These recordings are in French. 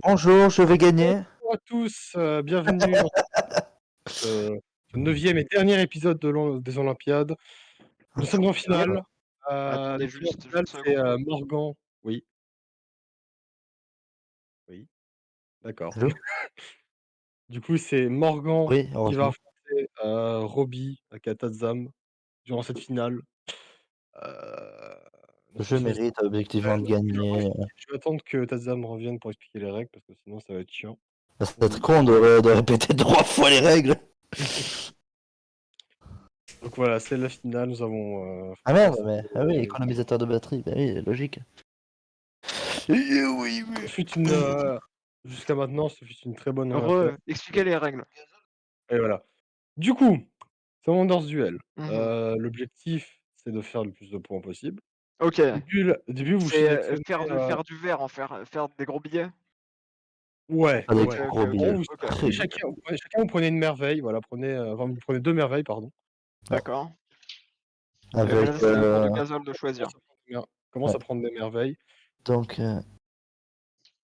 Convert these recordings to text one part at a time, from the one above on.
Bonjour, je vais gagner. Bonjour à tous, bienvenue dans ce 9e et dernier épisode des Olympiades. Nous sommes en Yep. finale. Attendez L'équipe en juste finale, une c'est, seconde. Morgan. Oui, oui, d'accord. Allô? Du coup, c'est Morgan Oui, qui va heureusement. affronter, Roby aka Tazam durant cette finale. Heu, donc Je nous sommes mérite objectivement ouais, de je vais gagner. je vais attendre que Tazam revienne pour expliquer les règles parce que sinon ça va être chiant. Ça va être con de répéter 3 fois les règles. Donc voilà, c'est la finale, nous avons, Ah merde, forcément mais ah oui, économisateur de batterie, bah oui, logique. Oui, ce oui. fut une, jusqu'à maintenant, ce fut une très bonne Olympiade. Expliquez les règles. Et voilà. Du coup, c'est Wonders Duel. Mmh. L'objectif, c'est de faire le plus de points possible. OK. Au début, vous C'est, sélectionnez, faire du verre, faire des gros billets? ouais, Pas ouais, des OK, ouais. OK, gros OK, En gros, billets, vous OK. très gros. chacun vous prenez une merveille, voilà, enfin, vous prenez 2 merveilles, pardon. Ouais. D'accord. Et Avec là, c'est au tour de Gazole de choisir. Commence ouais. à prendre des merveilles. Donc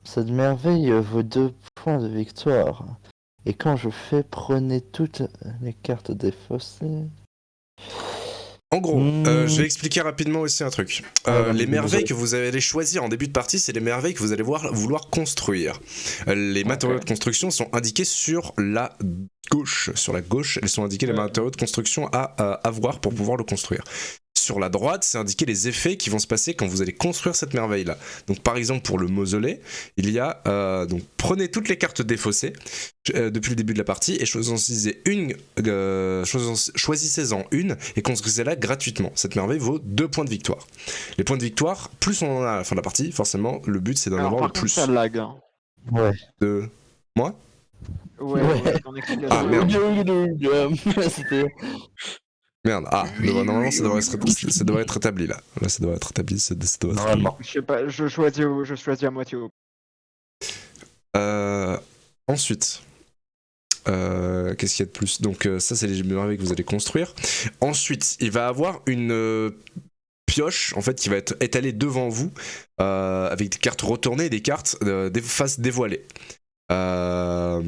cette merveille vaut 2 points de victoire. Et quand je fais prenez toutes les cartes défaussées. En gros, je vais expliquer rapidement aussi un truc. Les merveilles que vous allez choisir en début de partie, c'est les merveilles que vous allez vouloir construire. Les matériaux de construction sont indiqués sur la gauche. Sur la gauche, elles sont indiquées les matériaux de construction à avoir pour pouvoir le construire. Sur la droite, c'est indiqué les effets qui vont se passer quand vous allez construire cette merveille-là. Donc par exemple pour le mausolée, il y a donc prenez toutes les cartes défaussées depuis le début de la partie et choisissez-en une et construisez-la gratuitement. Cette merveille vaut 2 points de victoire. Les points de victoire, plus on en a à la fin de la partie, forcément le but c'est d'en Alors avoir par le contre, plus. ça lag, hein. Ouais. De moi. Ouais, ton explication. Ah merde. C'était... Merde, normalement ça devrait être rétabli là. Là ça devrait être rétabli, ça devrait être Normalement. Je sais pas, je choisis à moitié haut. Ensuite, qu'est-ce qu'il y a de plus? Donc ça c'est les merveilles que vous allez construire. Ensuite, il va avoir une pioche en fait qui va être étalée devant vous avec des cartes retournées et des cartes des faces dévoilées. En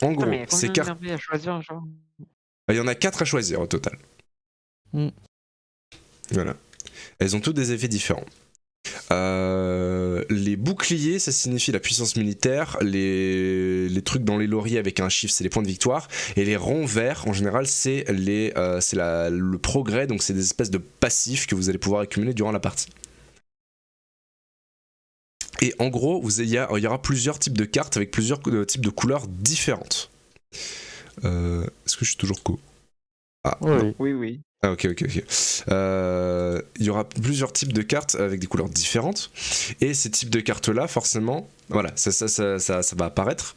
gros, Mais ces combien de cartes, merveilles à choisir, genre? il y en a 4 à choisir au total. Voilà. Elles ont toutes des effets différents. Les boucliers, ça signifie la puissance militaire. Les trucs dans les lauriers avec un chiffre, c'est les points de victoire. Et les ronds verts, en général, c'est le progrès. Donc c'est des espèces de passifs que vous allez pouvoir accumuler durant la partie. Et en gros, il y aura plusieurs types de cartes avec plusieurs types de couleurs différentes. Est-ce que je suis toujours co? Ah, Oui. Oui. Ah ok. Il y aura plusieurs types de cartes avec des couleurs différentes. Et ces types de cartes-là, forcément, voilà, ça va apparaître.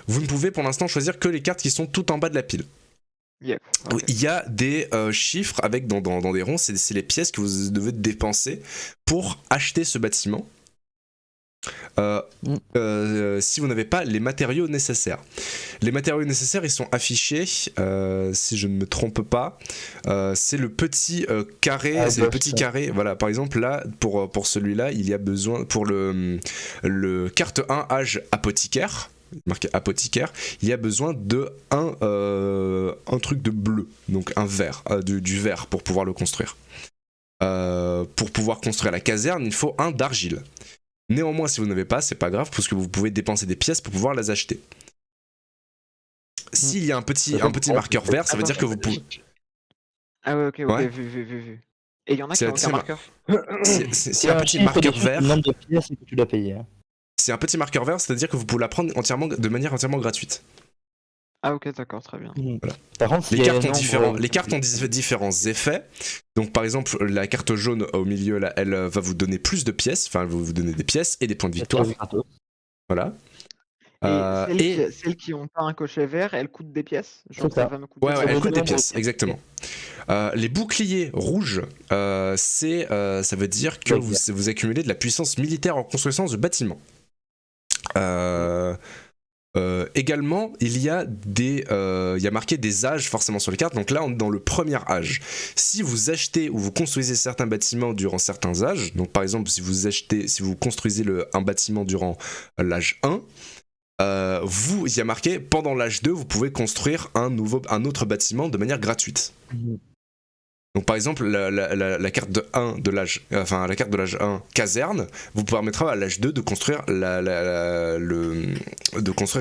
Vous ne pouvez pour l'instant choisir que les cartes qui sont tout en bas de la pile. Yep. Okay. Il y a des chiffres avec dans des ronds, c'est les pièces que vous devez dépenser pour acheter ce bâtiment. Si vous n'avez pas les matériaux nécessaires. Les matériaux nécessaires, ils sont affichés, si je ne me trompe pas, c'est le petit carré, c'est le petit carré. Voilà, par exemple là, pour celui-là, il y a besoin pour le carte 1 âge apothicaire. Marqué apothicaire, il y a besoin de un truc de bleu, donc un vert, du vert pour pouvoir le construire. Pour pouvoir construire la caserne, il faut un d'argile. Néanmoins, si vous n'avez pas, c'est pas grave, parce que vous pouvez dépenser des pièces pour pouvoir les acheter. S'il y a un petit marqueur vert, ça veut dire que vous pouvez... Ah ouais, ok, Ouais. vu. Et il y en a qui n'ont aucun marqueur. Si un petit marqueur vert... Le nombre de pièces que tu dois payer. Si un petit marqueur vert, c'est-à-dire que vous pouvez la prendre de manière entièrement gratuite. Ah ok, d'accord, très bien. Voilà. Par contre, les cartes ont différents effets. Donc par exemple, la carte jaune au milieu, là, elle va vous donner plus de pièces, enfin elle va vous donner des pièces et des points de victoire. Voilà. Et celles qui n'ont pas un cocher vert, elles coûtent des pièces. Genre ça va me coûter. Ouais, elles coûtent des pièces, exactement. Les boucliers rouges, ça veut dire que vous accumulez de la puissance militaire en construction de bâtiments. Également, il y a marqué des âges forcément sur les cartes. Donc là, on est dans le premier âge. Si vous achetez ou vous construisez certains bâtiments durant certains âges, donc par exemple, si vous construisez un bâtiment durant l'âge 1, il y a marqué pendant l'âge 2, vous pouvez construire un autre bâtiment de manière gratuite. Donc par exemple, la carte de 1 de l'âge, enfin la carte de l'âge 1 caserne, vous permettra à l'âge 2 de construire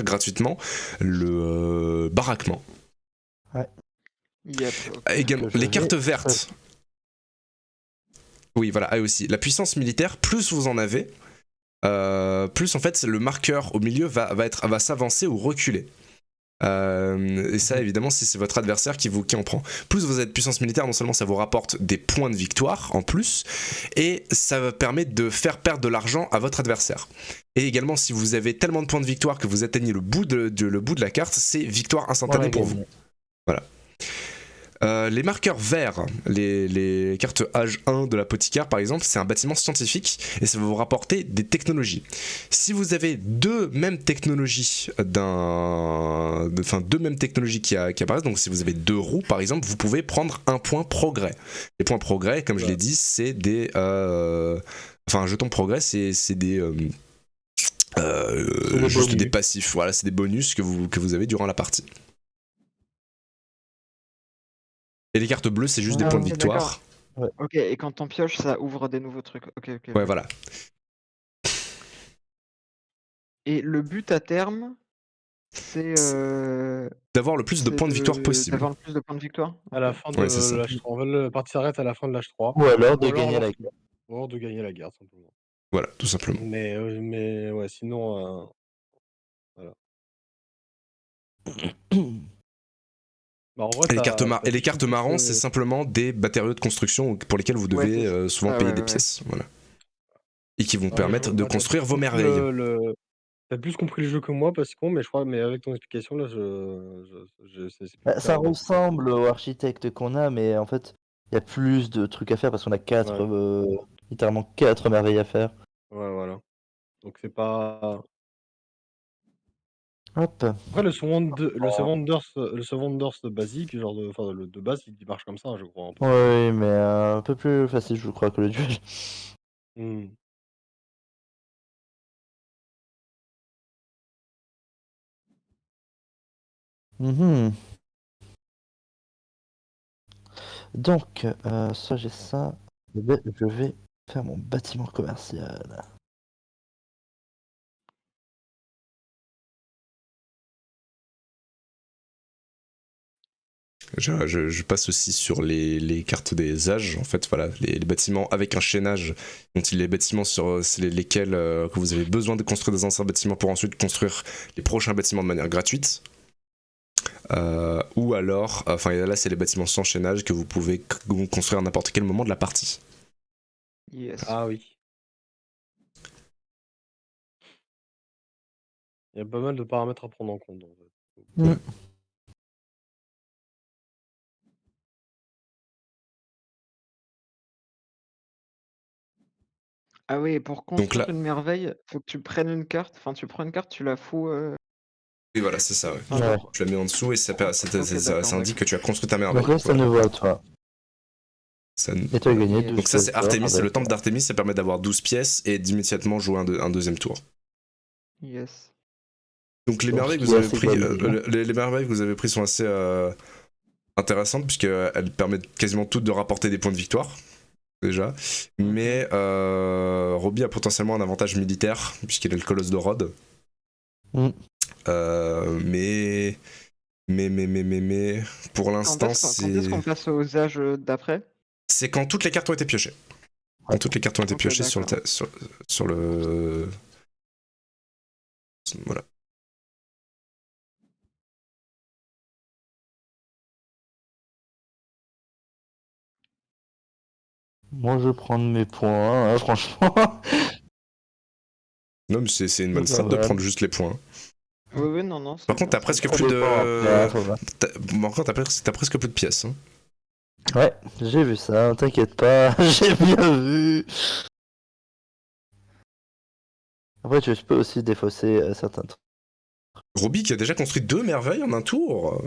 gratuitement le baraquement. Ouais. Yep. Également, les cartes vertes. Oui, voilà, et aussi la puissance militaire. Plus vous en avez, plus en fait le marqueur au milieu va s'avancer ou reculer. Et ça évidemment si c'est votre adversaire qui en prend. Plus vous êtes puissance militaire, non seulement ça vous rapporte des points de victoire en plus, et ça va permettre de faire perdre de l'argent à votre adversaire. Et également si vous avez tellement de points de victoire que vous atteignez le bout de la carte, c'est victoire instantanée pour vous. Voilà. Les marqueurs verts, les cartes âge 1 de l'apothicaire par exemple, c'est un bâtiment scientifique et ça va vous rapporter des technologies. Si vous avez deux mêmes technologies qui apparaissent, donc si vous avez 2 roues par exemple, vous pouvez prendre un point progrès. Les points progrès, comme je l'ai dit, c'est un jeton progrès, c'est des juste des passifs, voilà, c'est des bonus que vous avez durant la partie. Et les cartes bleues, c'est juste des points de victoire. Ouais. Ok, et quand on pioche, ça ouvre des nouveaux trucs. Ok. Ouais, voilà. Et le but à terme, c'est d'avoir le plus de points de victoire possible. D'avoir le plus de points de victoire. À la fin de l'âge 3. La partie s'arrête à la fin de l'âge 3. Ou alors de gagner la guerre. Ou alors de gagner la guerre, simplement. Voilà, tout simplement. Mais ouais, sinon, voilà. Bah, en vrai, et les cartes marron, c'est simplement des matériaux de construction pour lesquels vous devez souvent payer des pièces. Voilà. Et qui vont permettre de construire vos merveilles. T'as plus compris le jeu que moi, parce que mais je crois, mais avec ton explication là, ça ressemble au architecte qu'on a, mais en fait, il y a plus de trucs à faire parce qu'on a littéralement 4 merveilles à faire. Ouais, voilà. Donc c'est pas. Hop. Après, le Wonders basique, genre de base, il marche comme ça, je crois. Un peu. Oui, mais un peu plus facile, je crois, que le duel. Donc, ça j'ai ça. Je vais faire mon bâtiment commercial. Je passe aussi sur les cartes des âges. En fait, voilà, les bâtiments avec un chaînage. Donc, les bâtiments sur lesquels que vous avez besoin de construire des anciens bâtiments pour ensuite construire les prochains bâtiments de manière gratuite. Ou alors, là, c'est les bâtiments sans chaînage que vous pouvez construire à n'importe quel moment de la partie. Yes. Ah oui. Il y a pas mal de paramètres à prendre en compte. En fait. Ah oui, pour construire une merveille, faut que tu prennes une carte. Enfin, tu prends une carte, tu la fous. Oui, voilà, c'est ça. Ouais. Tu la mets en dessous et ça indique que tu as construit ta merveille. Donc là, ça nouveau à toi. Et tu as gagné 12. Donc ça, c'est Artemis, c'est le temple d'Artemis, ça permet d'avoir 12 pièces et d'immédiatement jouer un deuxième tour. Yes. Donc les merveilles que vous avez pris, les merveilles que vous avez pris sont assez intéressantes puisqu'elles permettent quasiment toutes de rapporter des points de victoire. Déjà, mais Robbie a potentiellement un avantage militaire puisqu'il est le colosse de Rhodes. Mais pour l'instant, c'est. Quand est-ce qu'on passe aux âges d'après? C'est quand toutes les cartes ont été piochées. Quand toutes les cartes ont été piochées sur le. Voilà. Moi, je vais prendre mes points, hein, franchement. Non, mais c'est une bonne strat de prendre juste les points. Oui, non. Par contre, t'as presque plus de. Par contre, t'as presque plus de pièces. Hein. Ouais, j'ai vu ça, t'inquiète pas, j'ai bien vu. Après, je peux aussi défausser certains trucs. Roby qui a déjà construit 2 merveilles en un tour.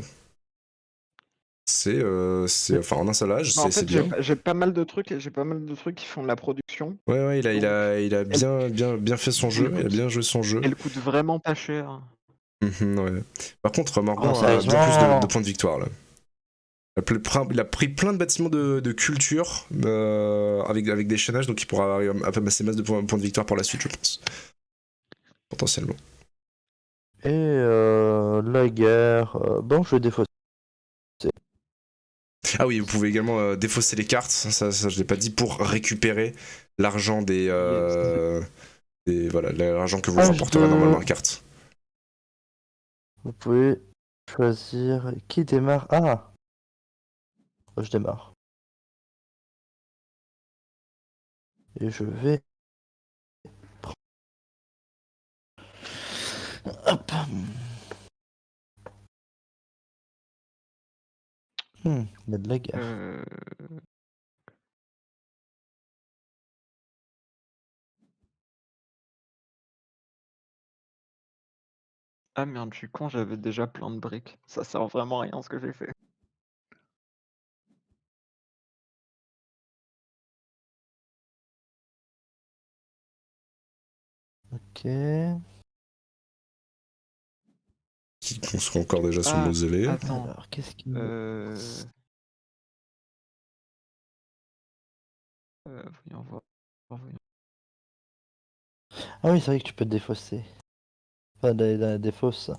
C'est enfin en un seul âge, Bah, en c'est fait, bien. j'ai pas mal de trucs qui font de la production. Ouais, il Donc, a bien fait son jeu, il a coûte bien joué son jeu. elle coûte vraiment pas cher. Ouais. Par contre, Morgan Oh, a bien plus sérieusement de points de victoire là. Il a pris plein de bâtiments de culture avec des chaînages, donc il pourra amasser masse de points de victoire pour la suite, je pense. Potentiellement. Et la guerre. Bon, je vais défausser. Ah oui, vous pouvez également défausser les cartes, ça je l'ai pas dit, pour récupérer l'argent voilà, l'argent que vous rapporterez normalement à carte. Vous pouvez choisir qui démarre. Ah, je démarre. Et je vais. Hop. Il y a de la guerre. Ah merde, je suis con, j'avais déjà plein de briques. Ça sert vraiment à rien ce que j'ai fait. Ok. Qui construit encore déjà son Ah, mausolée. attends. Alors, qu'est-ce qu'il me. Voyons voir. Voyons. Ah oui, c'est vrai que tu peux te défausser. Enfin, des fausses.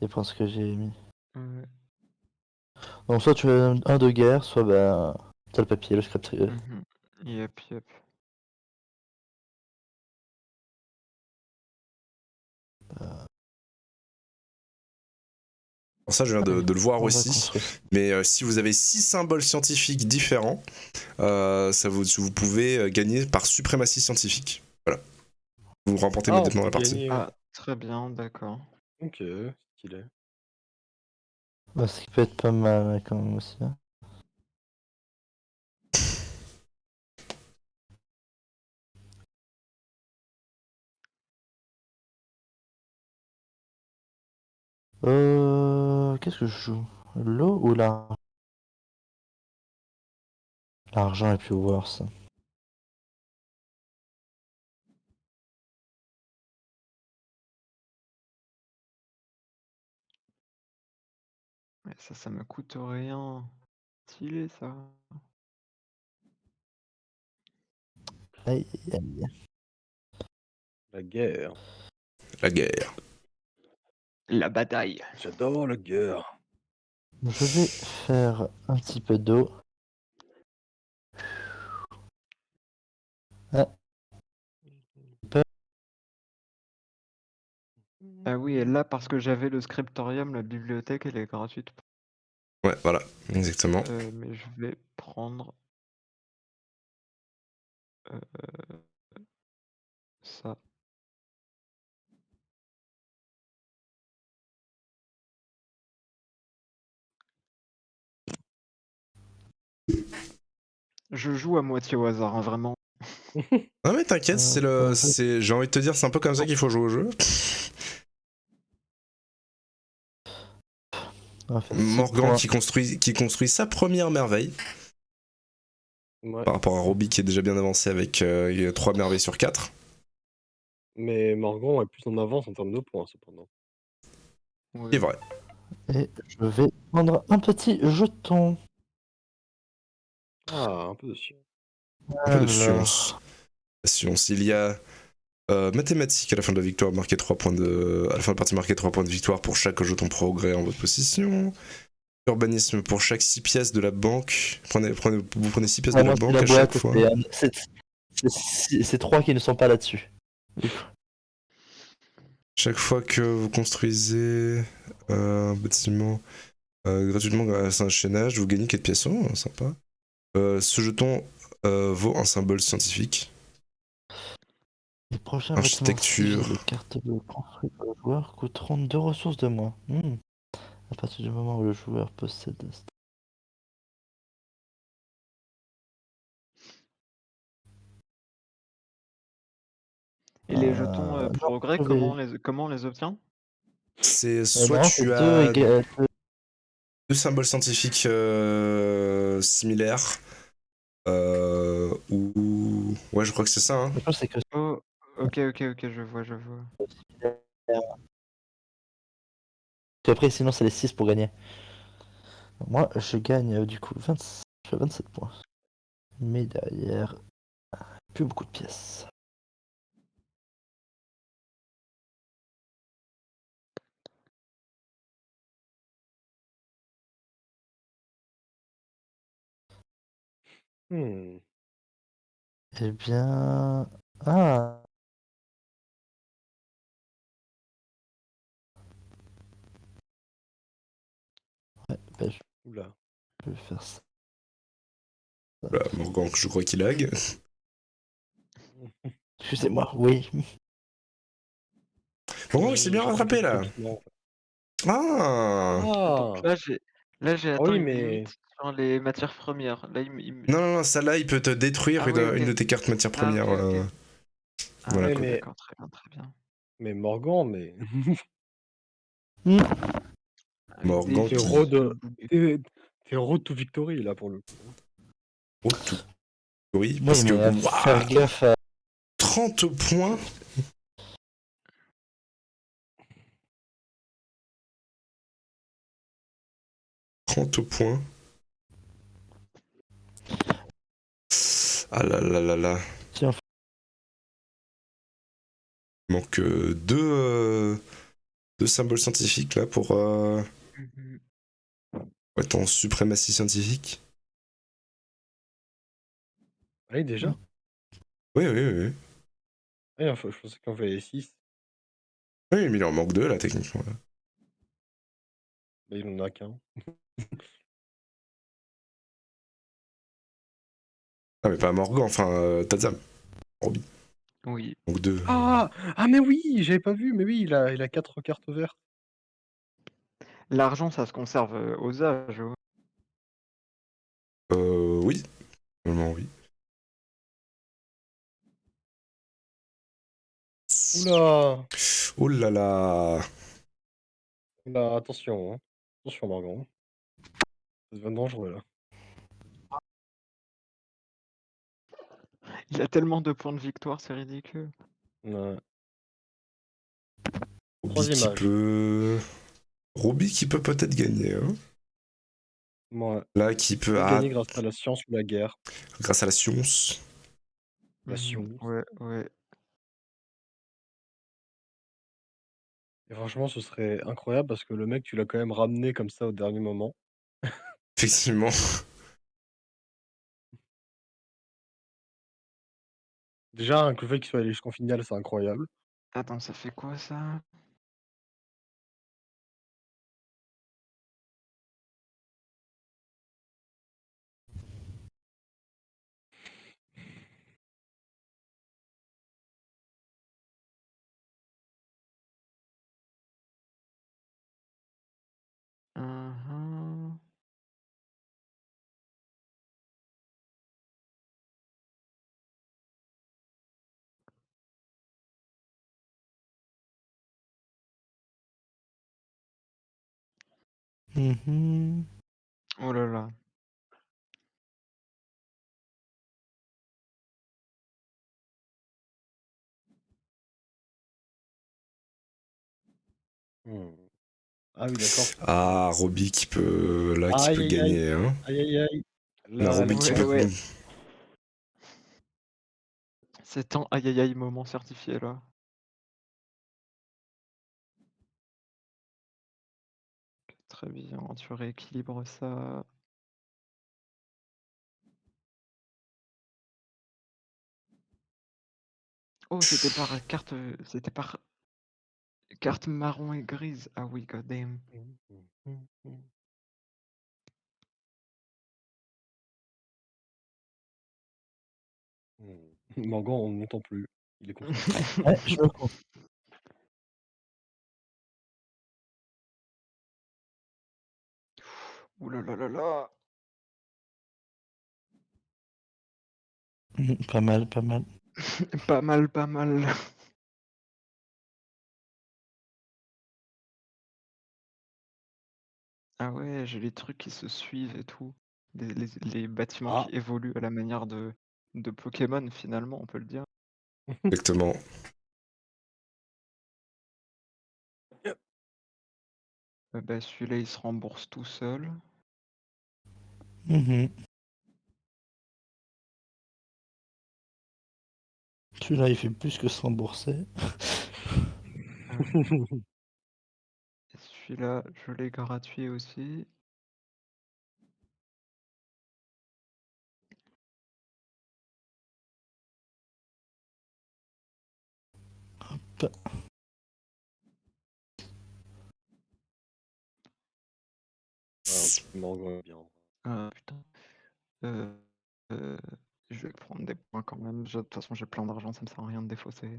Et pour ce que j'ai mis. Ouais. Donc, soit tu as un de guerre, soit ben. T'as le papier, le script. Yep. Alors ça, je viens de le voir On va aussi. construire. Mais si vous avez 6 symboles scientifiques différents, vous pouvez gagner par suprématie scientifique. Voilà. Vous remportez Ah, on immédiatement peut la partie. gagner. Ah, très bien, d'accord. Ok, stylé. Bah, ce qui peut être pas mal hein, quand même aussi. Hein. Qu'est-ce que je joue? L'eau ou l'argent? L'argent est plus worse. Ouais, ça me coûte rien. Stylé ça. Aïe, aïe. La guerre. La guerre. La bataille. J'adore la guerre. Je vais faire un petit peu d'eau. Ah, Ah oui, et là, parce que j'avais le scriptorium, la bibliothèque, elle est gratuite. Ouais, voilà, exactement. Mais je vais prendre ça. Je joue à moitié au hasard, hein, vraiment. Ah mais t'inquiète, j'ai envie de te dire, c'est un peu comme ça qu'il faut jouer au jeu. on va faire 6 Morgan points. qui construit sa première merveille. Ouais. Par rapport à Roby qui est déjà bien avancé avec 3 merveilles sur 4. Mais Morgan est plus en avance en termes de points, cependant. Oui. C'est vrai. Et je vais prendre un petit jeton. Ah, un peu de science. Un peu de Alors, science. Science, il y a mathématiques à la fin de la victoire, marquer 3 points de. À la fin de la partie, marquer 3 points de victoire pour chaque jeton progrès en votre possession. Urbanisme pour chaque 6 pièces de la banque. Vous prenez 6 pièces de la moi, c'est banque la à chaque boîte, fois. c'est 3 qui ne sont pas là-dessus. Chaque fois que vous construisez un bâtiment gratuitement grâce à un chaînage, vous gagnez 4 pièces. Oh, sympa. Ce jeton vaut un symbole scientifique. Les prochains Architecture. bâtiments, les cartes bleues construites par le joueur coûteront 2 ressources de moins. À partir du moment où le joueur possède. Et les jetons Non, progrès, je vais- comment on les obtient? C'est soit Non, c'est tu deux, as deux. deux symboles scientifiques similaires, ou... Ouais, je crois que c'est ça, hein. Je pense que c'est que Oh, ok, je vois, je vois. Puis après, sinon, c'est les 6 pour gagner. Moi, je gagne du coup 20... je fais 27 points. Mais derrière, plus beaucoup de pièces. Hmm. Eh bien... Ah, ouais, bah, Oula. je vais faire ça. Voilà, Morgan, je crois qu'il lag. Excusez-moi, oui. Morgan, il s'est bien J'attendais rattrapé, le là. continent. Ah! Donc Ah! là j'ai Ah atteint oui, une mais... limite sur les matières premières. Là Non, non, non, ça là, il peut te détruire Ah oui, une ok. de tes cartes matières Ah premières. ok, ok. Ah Voilà, Ouais, ok, quoi. mais... d'accord, très bien, très bien. Mais Morgan, mais... Hmm. Avec des Morgan T'es vies qui... road... au bout. T'es road to victory, là, pour le coup. Oh, tout. Oui, Oui, parce que... mais faire Waouh, gaffe à... 30 points. 30 points. Ah là là là là. Si on Il manque deux symboles scientifiques là pour Mhm. être en suprématie scientifique. Allez, déjà? Oui, oui, oui. Ouais, enfin, je pensais qu'on fallait 6. Oui, mais il en manque deux là, techniquement. Là. Bah, il en a qu'un. Ah, mais pas Morgan, enfin, Tazam. Robbie. Oui. Donc deux. Ah! Ah, mais oui! J'avais pas vu, mais oui, il a 4 cartes vertes. L'argent, ça se conserve aux âges. Ouais. Oui. Normalement, oui. Oula! Oh là là. Oula, attention, hein. Attention, Morgan. Ça devient dangereux, là. Il a tellement de points de victoire, c'est ridicule. Ouais. Robbie Troisième qui âge. peut. Robbie qui peut peut-être gagner. Hein. Ouais. Là, qui peut. Peut Ah, gagner grâce à la science ou la guerre. grâce à la science. La Mhm. science. Ouais, ouais. Et franchement, ce serait incroyable parce que le mec, tu l'as quand même ramené comme ça au dernier moment. Effectivement. Déjà, que le fait qu'il soit allé jusqu'en finale, c'est incroyable. Attends, ça fait quoi ça? Mhm. Mhm. Oh là là. Hmm. Ah oui, d'accord. Ah, Robbie qui peut. Là, qui Aïe, peut aïe, aïe. gagner. Hein. Aïe, aïe, aïe. Là, Là, Robbie qui Ouais, peut. ouais. C'est un aïe aïe aïe moment certifié là. Très bien, tu rééquilibres ça. Oh, c'était par carte marron et grise. Ah oui, goddamn. Morgan, on ne m'entend plus. Il est concentré. Ouais, je me compte. Ouh là là là là. Pas mal, pas mal. Pas mal, pas mal. Ah ouais, j'ai les trucs qui se suivent et tout. Les bâtiments Ah, qui évoluent à la manière de Pokémon, finalement, on peut le dire. Exactement. Bah, celui-là, il se rembourse tout seul. Mhm. Celui-là, il fait plus que se rembourser. Et celui-là, je l'ai gratuit aussi. Morgan est bien. Ah putain. Euh, euh, je vais prendre des points quand même. De toute façon, j'ai plein d'argent, ça me sert à rien de défausser.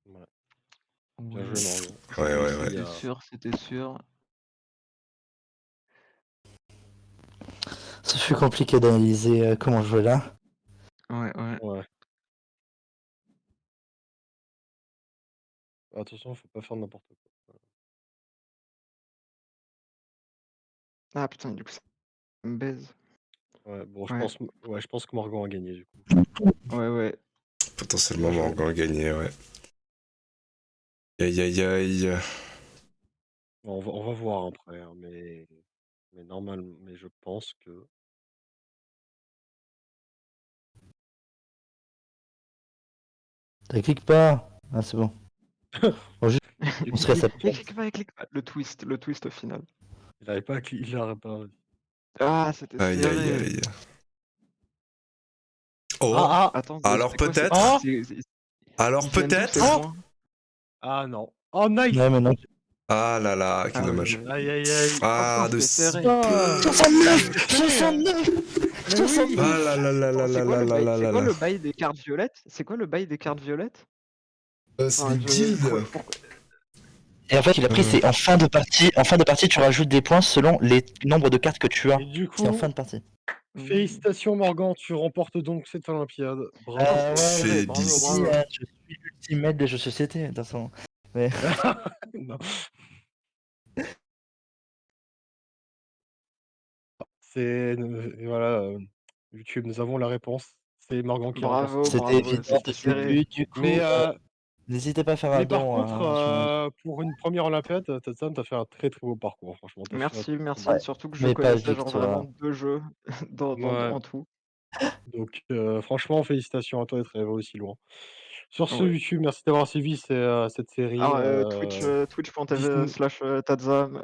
Ouais. Bien Ouais. joué, Morgan. Ouais. C'était sûr, c'était sûr. Ça fut compliqué d'analyser comment jouer là. Ouais. Ouais. Attention, faut pas faire n'importe quoi. Ah putain, du coup, ça me baise. Ouais, bon, Ouais. je pense que Morgan a gagné du coup. Ouais. Potentiellement, Bien joué. Morgan a gagné, ouais. Aïe. On va voir après, hein, mais normal, mais je pense que. Ça clique pas. Ah, c'est bon. Bon, juste, on se reset. Clique pas. Le twist final. Il n'arrive pas à cliquer, il n'arrive pas. Ah, c'était serré. Aïe. Oh, Ah, Attends, alors c'est quoi, c'est- peut-être Alors ils viennent d'où, ces peut-être points? ah non. Oh, nice! Ouais, mais non. Ah là là, quel Ah dommage. ouais. Aïe. Ah, Franchement, de c'était si serré. peu. 69 69. Ah là là là là Attends, là là là là c'est là quoi là. le bail des cartes violettes? C'est quoi le bail des cartes violettes? C'est Enfin, des guildes. Et en fait, il a pris, c'est en fin de partie. En fin de partie, tu rajoutes des points selon les nombres de cartes que tu as. Et du C'est en coup, fin de partie. félicitations Morgan, tu remportes donc cette Olympiade. Bravo. Ouais, Bravo. je suis l'ultimate des jeux de société, de toute façon. Mais... Non. C'est voilà, YouTube, nous avons la réponse. C'est Morgan qui remporte. C'était Bravo, évident c'était dès le serré. début, du coup, Mais n'hésitez pas à faire un mais par don. contre, pour une première Olympiade, Tatsam, tu as fait un très très beau parcours, franchement. Tu as fait un Merci. très beau Ouais, Surtout que je mais pas connaissais genre victoire. vraiment 2 jeux Ouais, en tout. donc franchement, félicitations à toi d'être arrivé aussi loin. Sur ce, Ouais. YouTube, merci d'avoir suivi cette série. Alors, Disney. twitch.tv/Tadzam,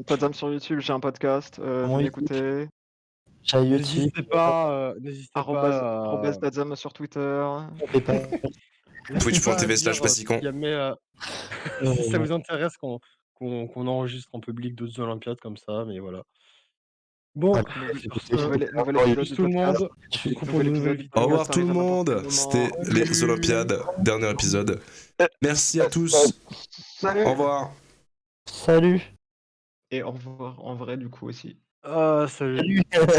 Tadzam sur YouTube, j'ai un podcast, Mon venez YouTube, écouter. chat YouTube, N'hésitez pas à Tadzam sur Twitter. me dire si twitch.tv/passicon. jamais, si ça vous intéresse qu'on enregistre en public d'autres Olympiades comme ça, mais voilà. Bon, sur ce, Nouvel épisode peace du tout le podcast. monde. On se coupe pour Nouvel de nouvelles épisode du vidéos. Au revoir podcast tout le arrive à n'importe quel monde. moment. C'était les Salut. Olympiades, dernier épisode. Merci à tous. Salut! Au revoir. Salut. Et au revoir en vrai du coup aussi. Ah, salut. Salut.